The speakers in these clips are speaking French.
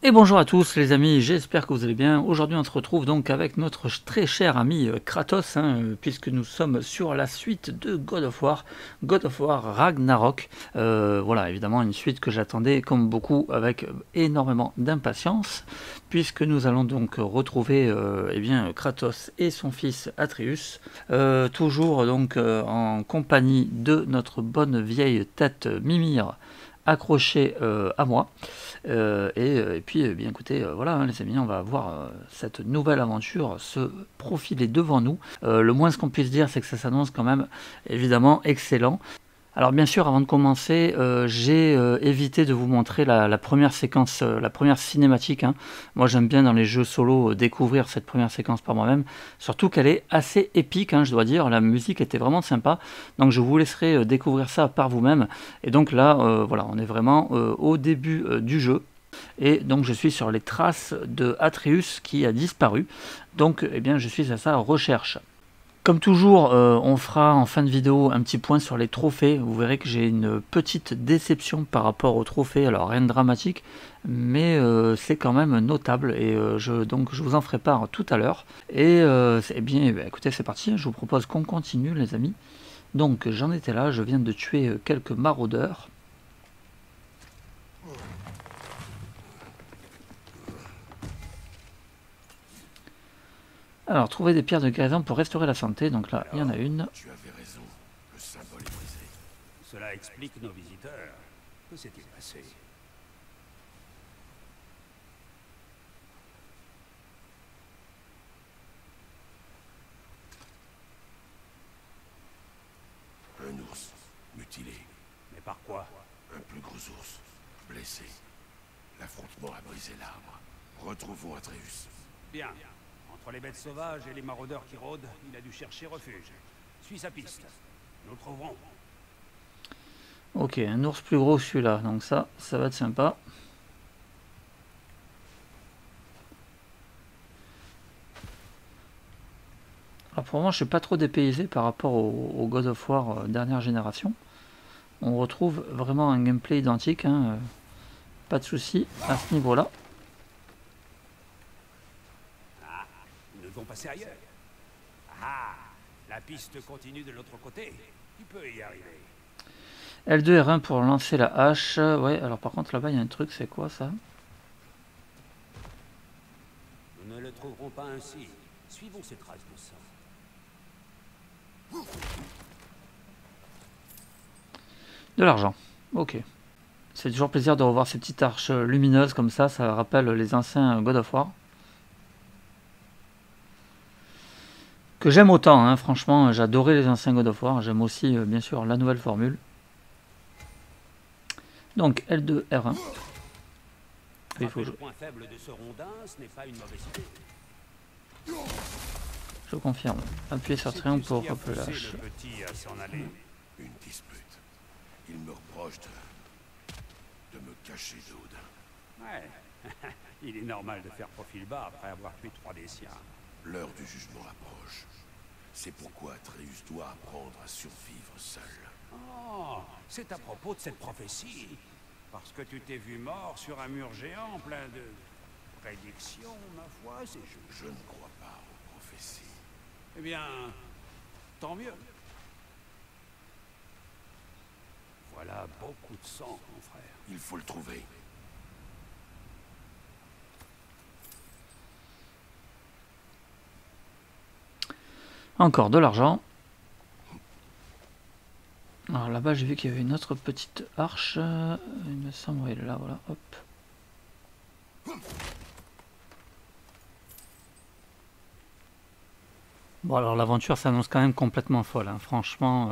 Et bonjour à tous les amis, j'espère que vous allez bien. Aujourd'hui on se retrouve donc avec notre très cher ami Kratos, puisque nous sommes sur la suite de God of War Ragnarok. Voilà, évidemment une suite que j'attendais comme beaucoup avec énormément d'impatience, puisque nous allons donc retrouver Kratos et son fils Atreus, toujours donc en compagnie de notre bonne vieille tête Mimir, accroché à moi. Et puis, bien écoutez, voilà, les amis, on va voir cette nouvelle aventure se profiler devant nous. Le moins ce qu'on puisse dire, c'est que ça s'annonce quand même, évidemment, excellent. Alors bien sûr, avant de commencer, j'ai évité de vous montrer la première séquence, la première cinématique. Moi j'aime bien dans les jeux solo découvrir cette première séquence par moi-même, surtout qu'elle est assez épique, je dois dire, la musique était vraiment sympa, donc je vous laisserai découvrir ça par vous-même. Et donc là, voilà, on est vraiment au début du jeu. Et donc je suis sur les traces de Atreus qui a disparu, donc eh bien, je suis à sa recherche. Comme toujours, on fera en fin de vidéo un petit point sur les trophées. Vous verrez que j'ai une petite déception par rapport aux trophées. Alors rien de dramatique, mais c'est quand même notable. Et donc je vous en ferai part tout à l'heure. Et écoutez, c'est parti. Je vous propose qu'on continue, les amis. Donc j'en étais là. Je viens de tuer quelques maraudeurs. Alors, trouver des pierres de guérison pour restaurer la santé. Donc là, il y en a une. Tu avais raison, le symbole est brisé. Cela explique nos visiteurs. Que s'est-il passé? Un ours, mutilé. Mais par quoi? Un plus gros ours, blessé. L'affrontement a brisé l'arbre. Retrouvons Atreus. Bien. Entre les bêtes sauvages et les maraudeurs qui rôdent, il a dû chercher refuge. Suis sa piste. Nous le trouverons. Ok, un ours plus gros que celui-là. Donc ça va être sympa. Alors pour moi, je suis pas trop dépaysé par rapport au God of War dernière génération. On retrouve vraiment un gameplay identique. Pas de souci à ce niveau-là. Ah, nous devons passer ailleurs. Ah, la piste continue de l'autre côté. Tu peux y arriver. L2 R1 pour lancer la hache. Ouais, alors par contre là-bas il y a un truc, c'est quoi ça? Nous ne le trouverons pas ainsi. Suivons ces traces de sang. De l'argent. Ok. C'est toujours plaisir de revoir ces petites arches lumineuses comme ça rappelle les anciens God of War. Que j'aime autant, franchement, j'adorais les anciens God of War. J'aime aussi, bien sûr, la nouvelle formule. Donc L2, R1. Il faut le point faible de ce rondin, ce n'est pas une mauvaise idée. Je confirme. Appuyez sur triangle pour repeler la hache. Une dispute. Il me reproche de me cacher d'Odin. Ouais. Il est normal de faire profil bas après avoir tué 3 des siens. L'heure du jugement approche. C'est pourquoi Atreus doit apprendre à survivre seul. Oh, c'est à propos de cette prophétie. Parce que tu t'es vu mort sur un mur géant plein de prédictions, ma foi, c'est juste. Je ne crois pas aux prophéties. Eh bien, tant mieux. Voilà beaucoup de sang, mon frère. Il faut le trouver. Encore de l'argent. Alors là-bas j'ai vu qu'il y avait une autre petite arche. Il me semble, oui, là, voilà, hop. Bon alors l'aventure s'annonce quand même complètement folle, franchement.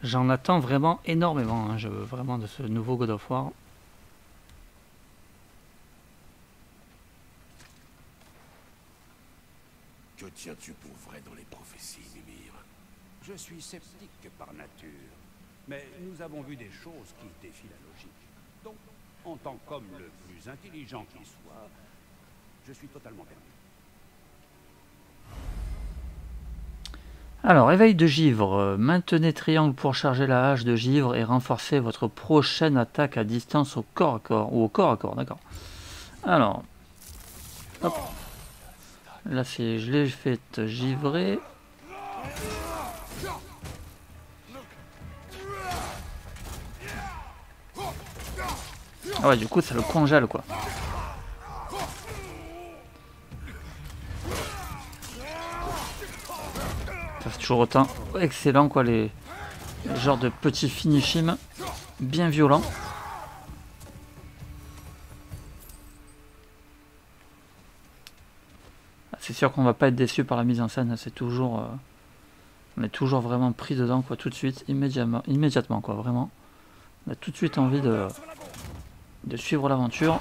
J'en attends vraiment énormément, je veux vraiment de ce nouveau God of War. Que tiens-tu pour vrai dans les prophéties, Mimir? Je suis sceptique par nature, mais nous avons vu des choses qui défient la logique. Donc, en tant qu'homme le plus intelligent qui soit, je suis totalement perdu. Alors, éveil de givre. Maintenez triangle pour charger la hache de givre et renforcer votre prochaine attaque à distance au corps à corps. Ou au corps à corps, d'accord. Alors, hop. Là, c'est, je l'ai fait givrer. Ah ouais, du coup, ça le congèle, quoi. Ça, c'est toujours autant excellent, quoi, les genres de petits finishim bien violents. C'est sûr qu'on va pas être déçu par la mise en scène, c'est toujours... on est toujours vraiment pris dedans, quoi, tout de suite, immédiatement, quoi, vraiment. On a tout de suite envie de suivre l'aventure.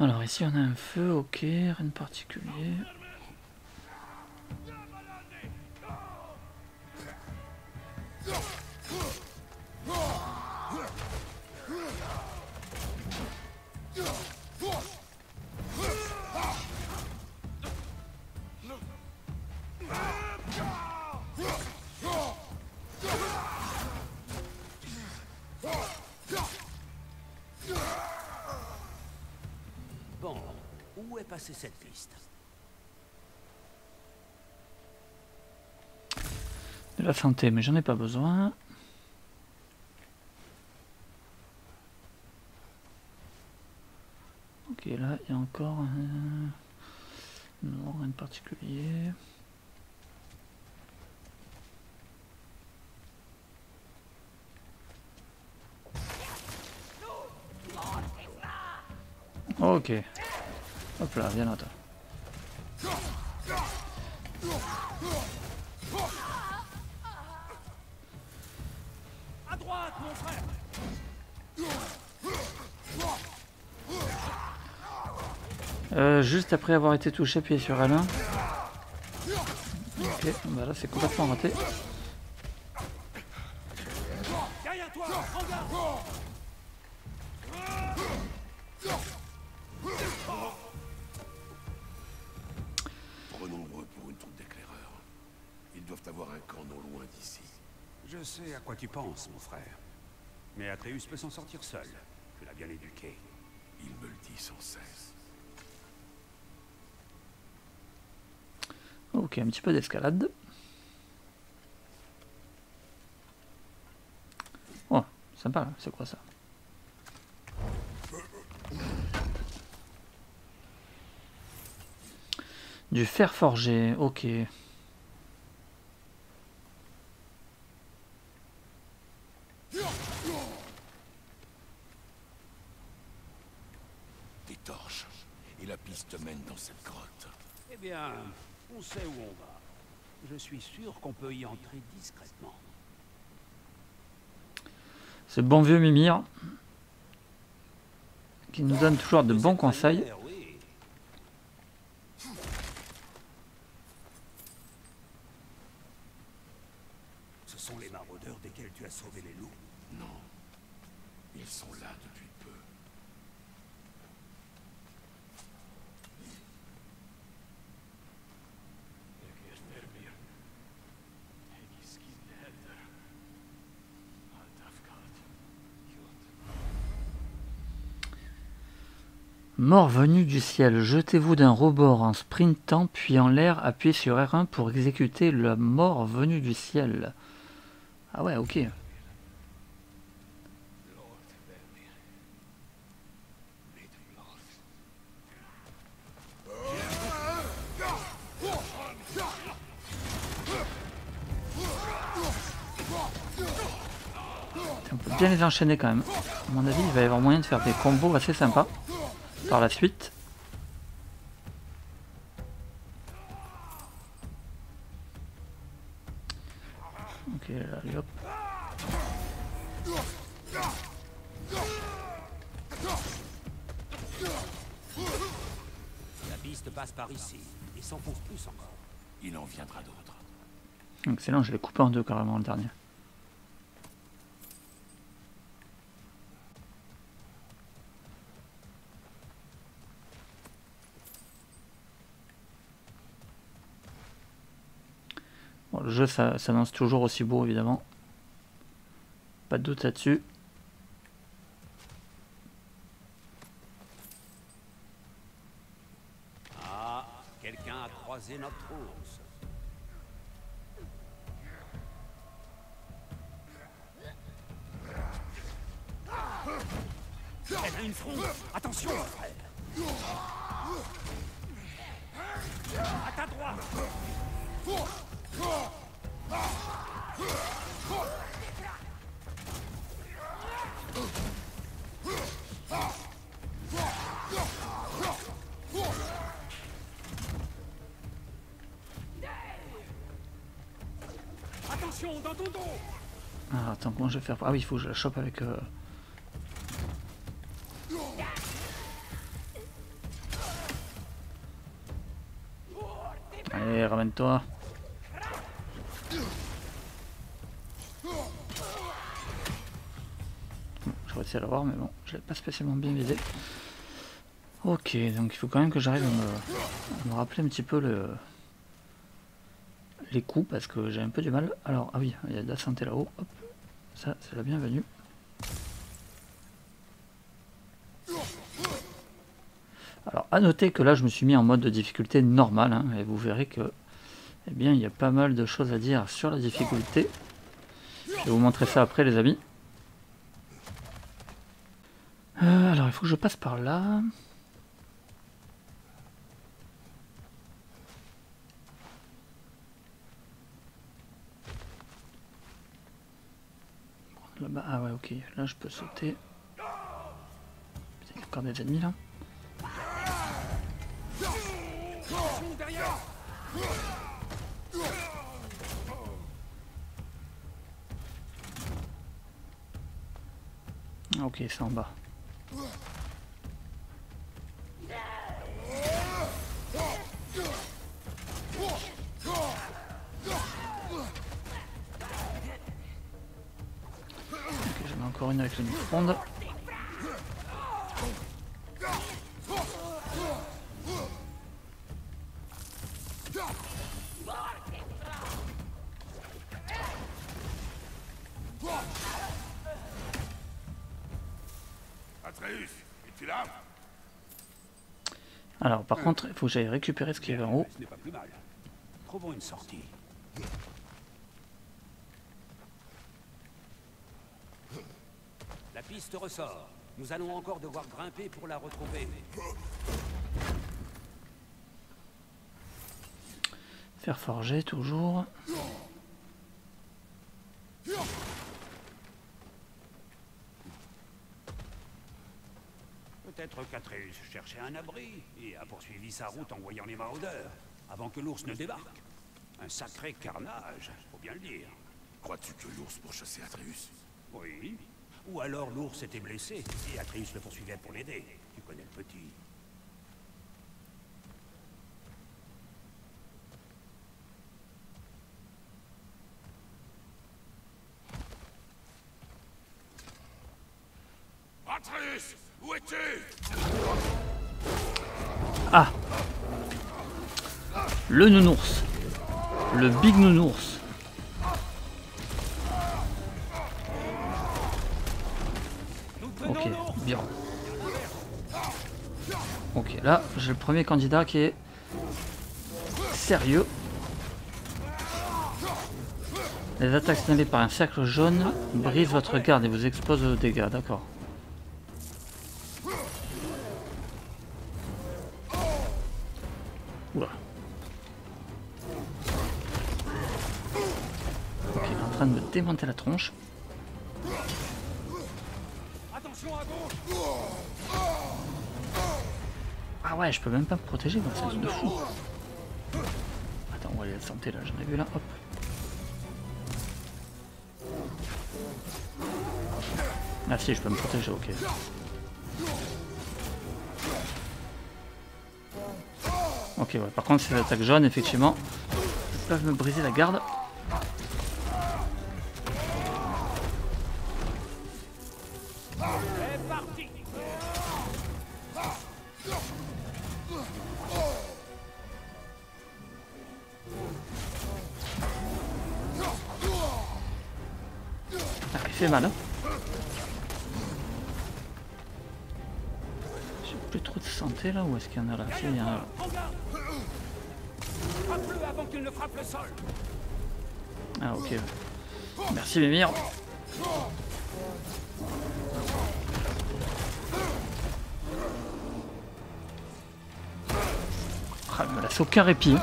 Alors ici on a un feu, ok, rien de particulier. Bon, où est passée cette piste? De la santé, mais j'en ai pas besoin. Ok, là il y a encore un... Non, rien de particulier. Ok. Hop là, viens là toi. À droite, mon frère! Juste après avoir été touché, appuyez sur L1. Ok, bah là c'est complètement raté. Derrière toi, en garde! Trop nombreux pour une troupe d'éclaireurs. Ils doivent avoir un camp non loin d'ici. Je sais à quoi tu penses, mon frère. Mais Atreus peut s'en sortir seul. Tu l'as bien éduqué. Il me le dit sans cesse. Ok, un petit peu d'escalade. Oh, sympa, c'est quoi ça? Du fer forgé, ok. Des torches. Et la piste mène dans cette grotte. Eh bien, on sait où on va. Je suis sûr qu'on peut y entrer discrètement. Ce bon vieux Mimir qui nous donne toujours de bons conseils. Oui. Ce sont les maraudeurs desquels tu as sauvé les loups. Non. Ils sont là depuis peu. Mort venu du ciel, jetez-vous d'un rebord en sprintant, puis en l'air, appuyez sur R1 pour exécuter la mort venue du ciel. Ah ouais, ok. On peut bien les enchaîner quand même. À mon avis, il va y avoir moyen de faire des combos assez sympas par la suite. Ok, là, allez, hop. La piste passe par ici et s'enfonce plus encore. Il en viendra d'autres. Excellent, je l'ai coupé en deux carrément le dernier. le jeu s'annonce toujours aussi beau, évidemment. Pas de doute là-dessus. Ah, quelqu'un a croisé notre ours. Elle a une fronde. Attention, frère. À ta droite. Attention, dans ton dos. Ah, attends, comment je vais faire? Ah oui, il faut que je la chope avec... Allez, ramène-toi. J'ai réussi à l'avoir, mais bon, je l'ai pas spécialement bien visé. Ok, donc il faut quand même que j'arrive à me rappeler un petit peu les coups, parce que j'ai un peu du mal. Alors, ah oui, il y a de la santé là-haut. Hop, ça, c'est la bienvenue. Alors, à noter que là, je me suis mis en mode de difficulté normale, hein, et vous verrez que, eh bien, il y a pas mal de choses à dire sur la difficulté. Je vais vous montrer ça après, les amis. Alors, il faut que je passe par là. Là-bas, ah ouais, ok, là, je peux sauter. Il y a encore des ennemis, là. Ok, c'est en bas. Ok, j'en ai encore une avec une fronde. Atreus, es-tu là? Alors, par contre, il faut que j'aille récupérer ce qui est en haut. Ce n'est pas plus mal. Trouvons une sortie. La piste ressort. Nous allons encore devoir grimper pour la retrouver. Faire forger, toujours. Peut-être qu'Atreus cherchait un abri et a poursuivi sa route en voyant les maraudeurs, avant que l'ours ne débarque. Un sacré carnage, faut bien le dire. Crois-tu que l'ours pourchassait Atreus? Oui. Ou alors l'ours était blessé et Atreus le poursuivait pour l'aider. Tu connais le petit. Atreus, où es-tu? Ah! Le nounours. Le big nounours. Ok, bien. Ok, là, j'ai le premier candidat qui est sérieux. Les attaques signalées par un cercle jaune brisent votre garde et vous exposent aux dégâts, d'accord. Oula. Ok, il est en train de me démonter la tronche. Attention à gauche. Ah ouais, je peux même pas me protéger, moi, c'est un truc de fou. Attends, on va aller la santé là, j'en ai vu là, hop. Ah si, je peux me protéger, ok. Ok, ouais, par contre, ces attaques jaunes, effectivement, peuvent me briser la garde. C'est parti. fait mal. Hein. J'ai plus trop de santé là, où est-ce qu'il y en a là? Si, il y en a là. Frappe-le avant qu'il ne frappe le sol. Ah ok. Merci Mimir. Ah, il me laisse aucun répit.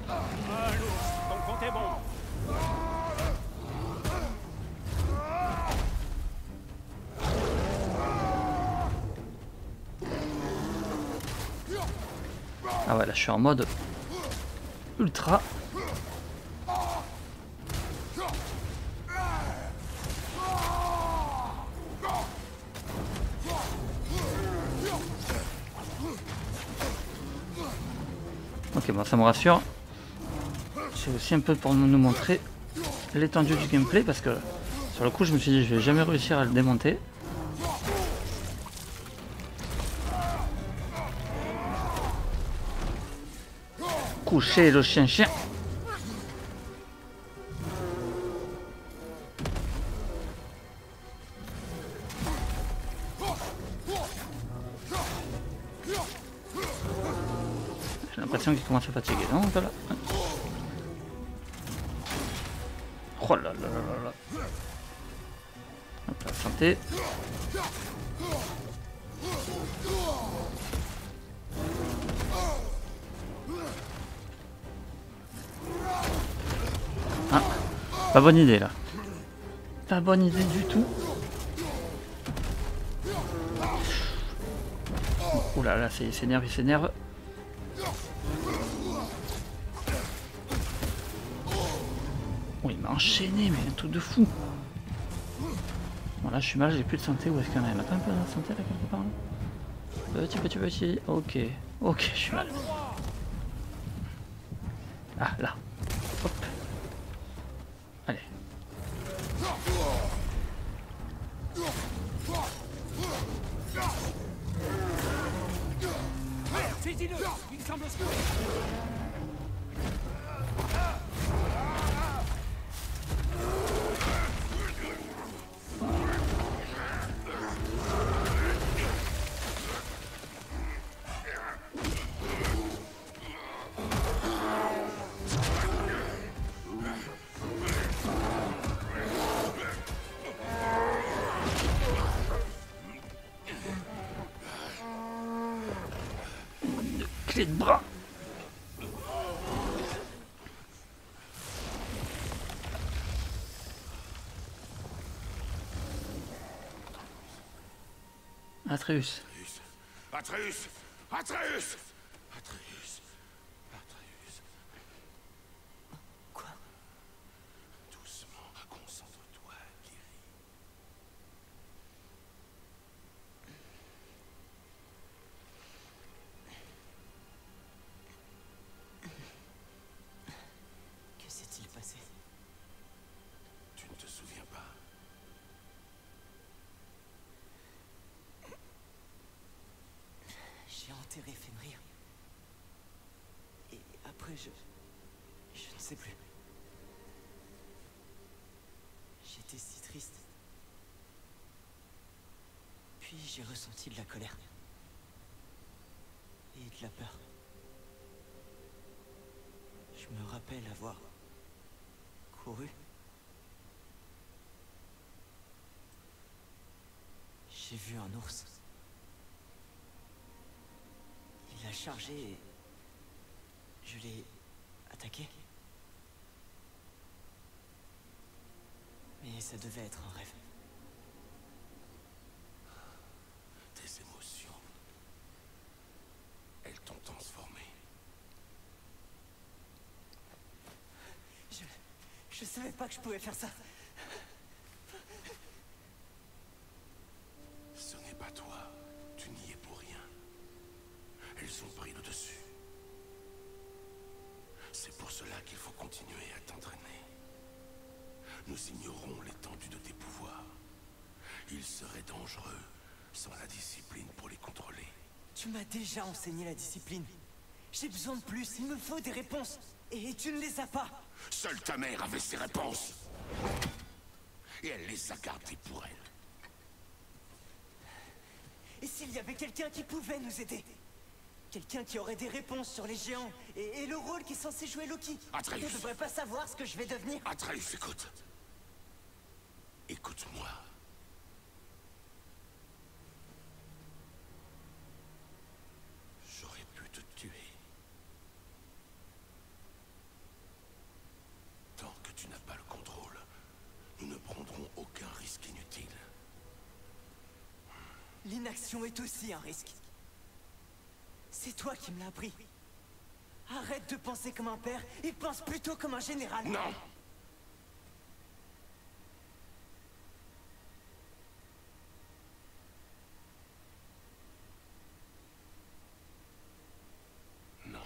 Ton compte est bon. Ah ouais, là je suis en mode ultra. Ok, bon, ça me rassure. C'est aussi un peu pour nous montrer l'étendue du gameplay parce que sur le coup je me suis dit je vais jamais réussir à le démonter. Coucher le chien. J'ai l'impression qu'il commence à fatiguer. Non, voilà. Oh là là là là là. Hop là, santé. Ah, pas bonne idée là. Pas bonne idée du tout. Oh là là, il s'énerve, il s'énerve. Oh, il m'a enchaîné, mais un truc de fou. Bon là je suis mal, j'ai plus de santé. Où est-ce qu'il y en a? Il m'a pas un peu de santé là quelque part là? Petit. Ok. Ok, je suis mal. Ah là. Hop. Allez. Saisis-le. Il semble se courir. Clé de bras. Atreus. Atreus! Atreus! Atreus! Atreus! Quoi? Doucement, concentre-toi, Kiri. Que s'est-il passé? Tu ne te souviens pas? J'ai enterré Fenrir. Et après, je ne sais plus. J'étais si triste. Puis j'ai ressenti de la colère. Et de la peur. Je me rappelle avoir couru. J'ai vu un ours. Il a chargé et je l'ai attaqué. Mais ça devait être un rêve. Tes émotions. Elles t'ont transformé. Je savais pas que je pouvais faire ça. Ce n'est pas toi. Tu n'y es pour rien. Elles ont pris le dessus. C'est pour cela qu'il faut continuer à t'entraîner. Nous ignorons l'étendue de tes pouvoirs. Ils seraient dangereux sans la discipline pour les contrôler. Tu m'as déjà enseigné la discipline. J'ai besoin de plus, il me faut des réponses. Et tu ne les as pas. Seule ta mère avait ses réponses. Et elle les a gardées pour elle. Et s'il y avait quelqu'un qui pouvait nous aider? Quelqu'un qui aurait des réponses sur les géants et le rôle qu'est censé jouer Loki? Atreus. On ne devrait pas savoir ce que je vais devenir. Atreus, écoute. Écoute-moi. J'aurais pu te tuer. Tant que tu n'as pas le contrôle, nous ne prendrons aucun risque inutile. L'inaction est aussi un risque. C'est toi qui me l'as appris. Arrête de penser comme un père et pense plutôt comme un général. Non! Non.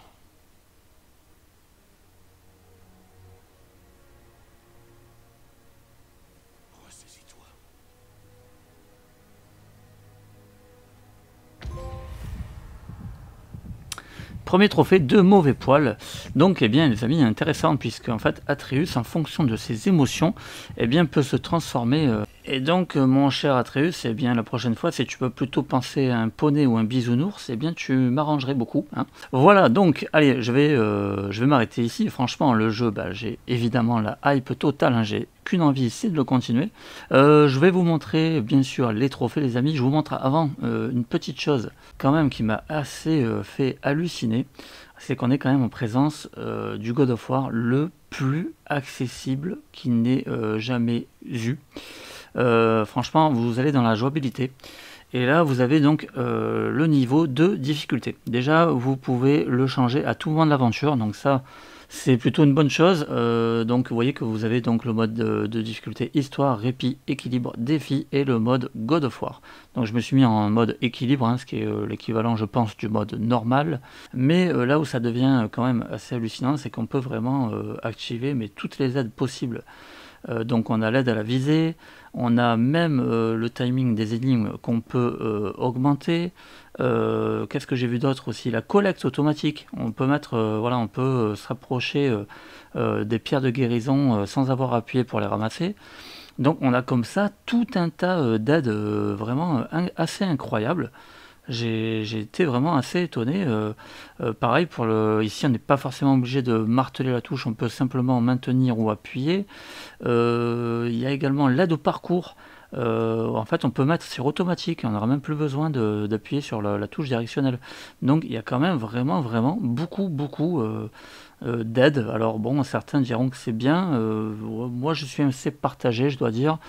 Ressaisis-toi. Premier trophée, 2 mauvais poils. Donc, eh bien, les amis, intéressant, puisque en fait, Atreus, en fonction de ses émotions, eh bien, peut se transformer. Et donc, mon cher Atreus, eh bien, la prochaine fois, si tu peux plutôt penser à un poney ou un bisounours, eh bien, tu m'arrangerais beaucoup. Hein. Voilà, donc, allez, je vais m'arrêter ici. Franchement, le jeu, bah, j'ai évidemment la hype totale. Hein, j'ai qu'une envie, c'est de le continuer. Je vais vous montrer, bien sûr, les trophées, les amis. Je vous montre avant une petite chose, quand même, qui m'a assez fait halluciner. C'est qu'on est quand même en présence du God of War le plus accessible qui n'ait jamais eu. Franchement, vous allez dans la jouabilité. Et là, vous avez donc le niveau de difficulté. Déjà, vous pouvez le changer à tout moment de l'aventure. Donc ça, c'est plutôt une bonne chose. Donc vous voyez que vous avez donc le mode de difficulté histoire, répit, équilibre, défi et le mode God of War. Donc je me suis mis en mode équilibre, hein, ce qui est l'équivalent, je pense, du mode normal. Mais là où ça devient quand même assez hallucinant, c'est qu'on peut vraiment activer mais toutes les aides possibles. Donc on a l'aide à la visée, on a même le timing des énigmes qu'on peut augmenter. Qu'est-ce que j'ai vu d'autre aussi? La collecte automatique. On peut mettre, voilà, on peut se rapprocher des pierres de guérison sans avoir appuyé pour les ramasser. Donc on a comme ça tout un tas d'aides vraiment assez incroyables. J'ai été vraiment assez étonné. Pareil, ici on n'est pas forcément obligé de marteler la touche, on peut simplement maintenir ou appuyer. Il y a également l'aide au parcours. En fait, on peut mettre sur automatique, on n'aura même plus besoin d'appuyer sur la touche directionnelle. Donc il y a quand même vraiment beaucoup d'aide. Alors bon, certains diront que c'est bien. Moi, je suis assez partagé, je dois dire.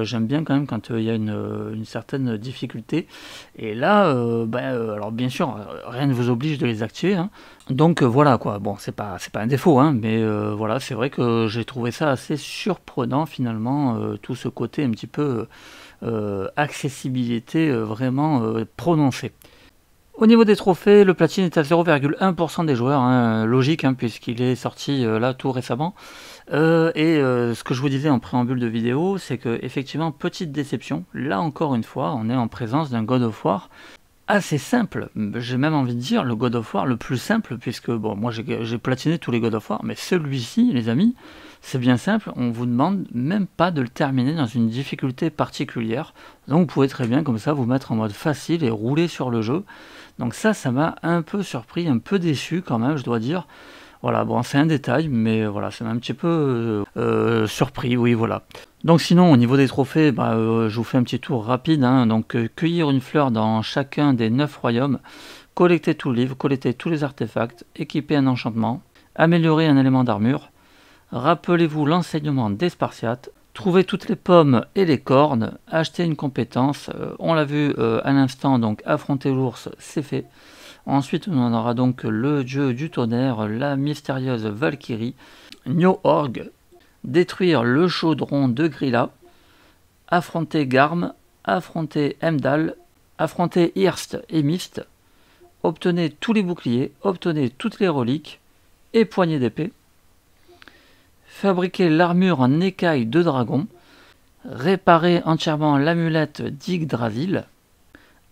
J'aime bien quand même quand il y a une certaine difficulté. Et là, alors bien sûr, rien ne vous oblige de les activer. Hein. Donc voilà quoi. Bon, c'est pas un défaut, hein, mais voilà, c'est vrai que j'ai trouvé ça assez surprenant finalement, tout ce côté un petit peu accessibilité vraiment prononcée. Au niveau des trophées, le platine est à 0,1% des joueurs, hein, logique, hein, puisqu'il est sorti là tout récemment. Ce que je vous disais en préambule de vidéo, c'est que effectivement, petite déception, là encore une fois, on est en présence d'un God of War assez simple. J'ai même envie de dire le God of War le plus simple, puisque bon, moi j'ai platiné tous les God of War, mais celui-ci, les amis, c'est bien simple, on vous demande même pas de le terminer dans une difficulté particulière. Donc vous pouvez très bien comme ça vous mettre en mode facile et rouler sur le jeu. Donc ça m'a un peu surpris, un peu déçu quand même, je dois dire. Voilà, bon, c'est un détail, mais voilà, ça m'a un petit peu surpris, oui, voilà. Donc sinon, au niveau des trophées, je vous fais un petit tour rapide. Hein. Donc cueillir une fleur dans chacun des 9 royaumes, collecter tout le livre, collecter tous les artefacts, équiper un enchantement, améliorer un élément d'armure, rappelez-vous l'enseignement des Spartiates, trouver toutes les pommes et les cornes, acheter une compétence, on l'a vu à l'instant, donc affronter l'ours, c'est fait. Ensuite, on aura donc le dieu du tonnerre, la mystérieuse Valkyrie, Njoorg, détruire le chaudron de Grilla, affronter Garm, affronter Heimdall, affronter Yrst et Mist, obtenez tous les boucliers, obtenez toutes les reliques et poignées d'épée, fabriquer l'armure en écaille de dragon, réparer entièrement l'amulette d'Yggdrasil,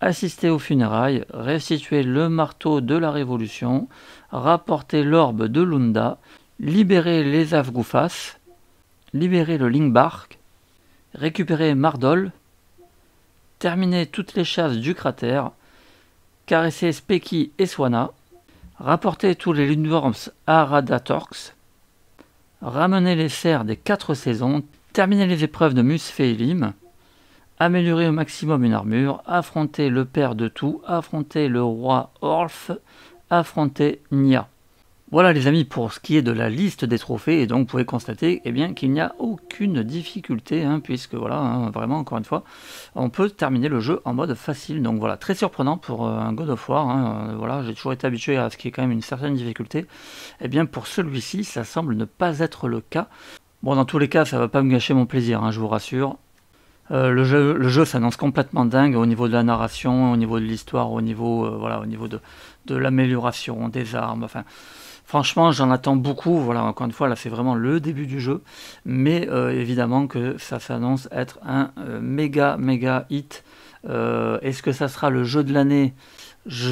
assister aux funérailles, restituer le marteau de la Révolution, rapporter l'orbe de Lunda, libérer les Avgoufas, libérer le Lingbark, récupérer Mardol, terminer toutes les chasses du cratère, caresser Speki et Swana, rapporter tous les Lundworms à Radatorx, ramener les cerfs des 4 saisons, terminer les épreuves de Musfeilim, améliorer au maximum une armure, affronter le père de tout, affronter le roi Orlf, affronter Nia. Voilà les amis pour ce qui est de la liste des trophées, et donc vous pouvez constater qu'il n'y a aucune difficulté, puisque voilà, vraiment encore une fois, on peut terminer le jeu en mode facile. Donc voilà, très surprenant pour un God of War, voilà, j'ai toujours été habitué à ce qui est quand même une certaine difficulté, et bien pour celui-ci ça semble ne pas être le cas. Bon, dans tous les cas ça va pas me gâcher mon plaisir, je vous rassure. Le jeu s'annonce complètement dingue au niveau de la narration, au niveau de l'histoire, au niveau, au niveau de l'amélioration des armes, enfin... Franchement, j'en attends beaucoup. Voilà, encore une fois, là, c'est vraiment le début du jeu. Mais évidemment que ça s'annonce être un méga hit. Est-ce que ça sera le jeu de l'année ?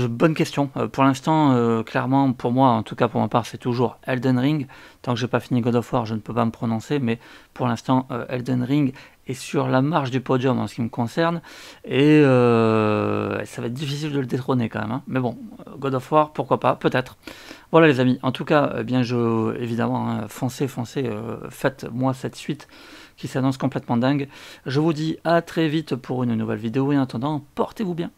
Bonne question. Pour l'instant, clairement, pour moi, en tout cas pour ma part, c'est toujours Elden Ring. Tant que j'ai pas fini God of War, je ne peux pas me prononcer. Mais pour l'instant, Elden Ring est sur la marge du podium en ce qui me concerne. Et ça va être difficile de le détrôner quand même. Mais bon, God of War, pourquoi pas, peut-être. Voilà les amis, en tout cas, évidemment, foncez, faites-moi cette suite qui s'annonce complètement dingue. Je vous dis à très vite pour une nouvelle vidéo et en attendant, portez-vous bien.